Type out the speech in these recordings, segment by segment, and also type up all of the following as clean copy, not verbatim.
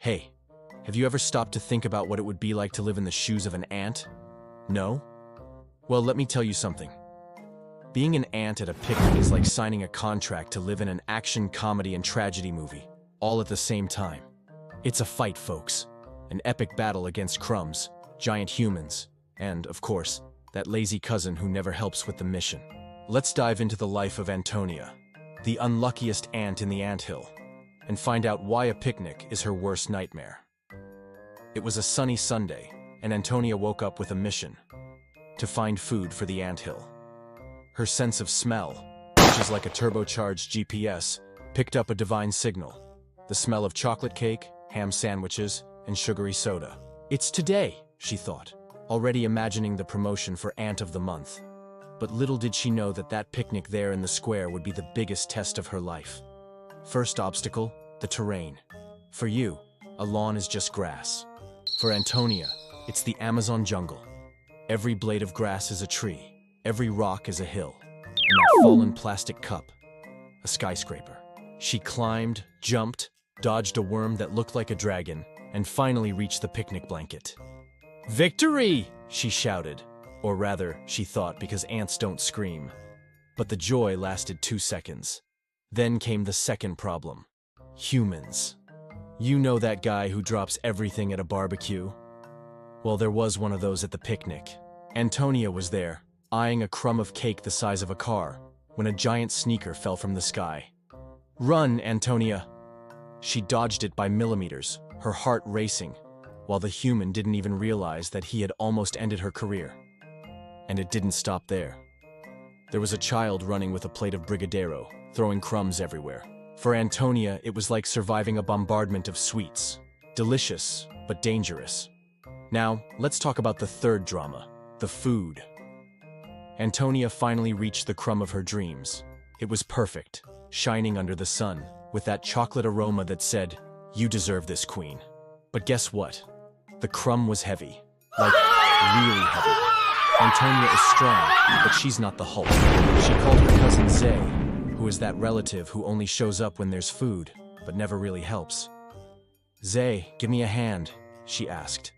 Hey, have you ever stopped to think about what it would be like to live in the shoes of an ant? No? Well, let me tell you something. Being an ant at a picnic is like signing a contract to live in an action, comedy, and tragedy movie, all at the same time. It's a fight, folks. An epic battle against Crumbs, giant humans, and, of course, that lazy cousin who never helps with the mission. Let's dive into the life of Antonia, the unluckiest ant in the anthill, and find out why a picnic is her worst nightmare. It was a sunny Sunday, and Antonia woke up with a mission: to find food for the anthill. Her sense of smell, which is like a turbocharged GPS, picked up a divine signal: the smell of chocolate cake, ham sandwiches, and sugary soda. It's today, she thought, already imagining the promotion for Ant of the Month. But little did she know that that picnic there in the square would be the biggest test of her life. First obstacle, the terrain. For you, a lawn is just grass. For Antonia, it's the Amazon jungle. Every blade of grass is a tree, every rock is a hill, and that fallen plastic cup, a skyscraper. She climbed, jumped, dodged a worm that looked like a dragon, and finally reached the picnic blanket. "Victory!" she shouted. Or rather, she thought, because ants don't scream. But the joy lasted 2 seconds. Then came the second problem: humans. You know that guy who drops everything at a barbecue? Well, there was one of those at the picnic. Antonia was there, eyeing a crumb of cake the size of a car, when a giant sneaker fell from the sky. "Run, Antonia!" She dodged it by millimeters, her heart racing, while the human didn't even realize that he had almost ended her career. And it didn't stop there. There was a child running with a plate of brigadeiro, throwing crumbs everywhere. For Antonia, it was like surviving a bombardment of sweets. Delicious, but dangerous. Now, let's talk about the third drama: the food. Antonia finally reached the crumb of her dreams. It was perfect, shining under the sun, with that chocolate aroma that said, "You deserve this, queen." But guess what? The crumb was heavy. Like, really heavy. Antonia is strong, but she's not the Hulk. She called her cousin Zay, who is that relative who only shows up when there's food, but never really helps. "Zay, give me a hand," she asked.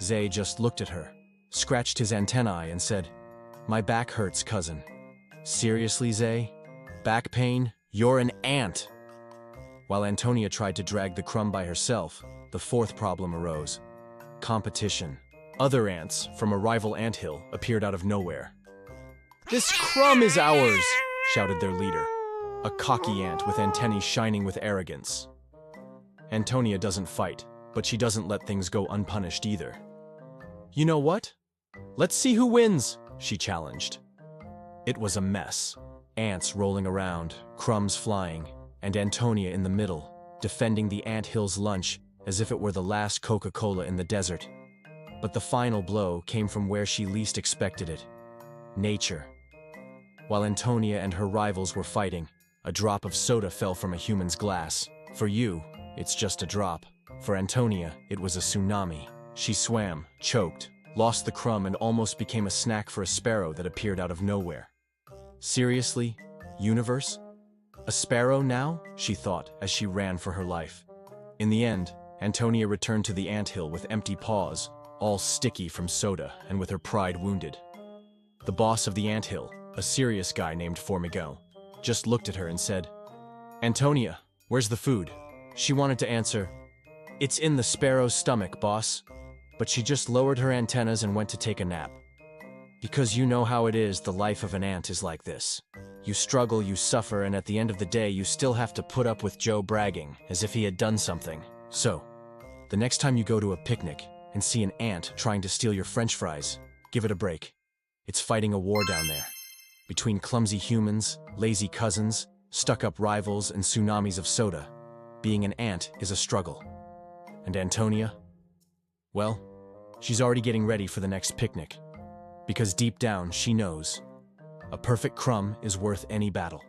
Zay just looked at her, scratched his antennae, and said, "My back hurts, cousin." "Seriously, Zay? Back pain? You're an ant!" While Antonia tried to drag the crumb by herself, the fourth problem arose: competition. Other ants from a rival anthill appeared out of nowhere. "This crumb is ours!" shouted their leader, a cocky ant with antennae shining with arrogance. Antonia doesn't fight, but she doesn't let things go unpunished either. "You know what? Let's see who wins," she challenged. It was a mess. Ants rolling around, crumbs flying, and Antonia in the middle, defending the anthill's lunch as if it were the last Coca-Cola in the desert. But the final blow came from where she least expected it: nature. While Antonia and her rivals were fighting, a drop of soda fell from a human's glass. For you, it's just a drop. For Antonia, it was a tsunami. She swam, choked, lost the crumb, and almost became a snack for a sparrow that appeared out of nowhere. Seriously, universe? A sparrow now? She thought as she ran for her life. In the end, Antonia returned to the anthill with empty paws, all sticky from soda and with her pride wounded. The boss of the anthill, a serious guy named Formigal, just looked at her and said, "Antonia, where's the food?" She wanted to answer, "It's in the sparrow's stomach, boss," but she just lowered her antennas and went to take a nap. Because you know how it is, the life of an ant is like this. You struggle, you suffer, and at the end of the day you still have to put up with Joe bragging, as if he had done something. So, the next time you go to a picnic and see an ant trying to steal your French fries, give it a break. It's fighting a war down there. Between clumsy humans, lazy cousins, stuck-up rivals, and tsunamis of soda, being an ant is a struggle. And Antonia? Well, she's already getting ready for the next picnic. Because deep down, she knows a perfect crumb is worth any battle.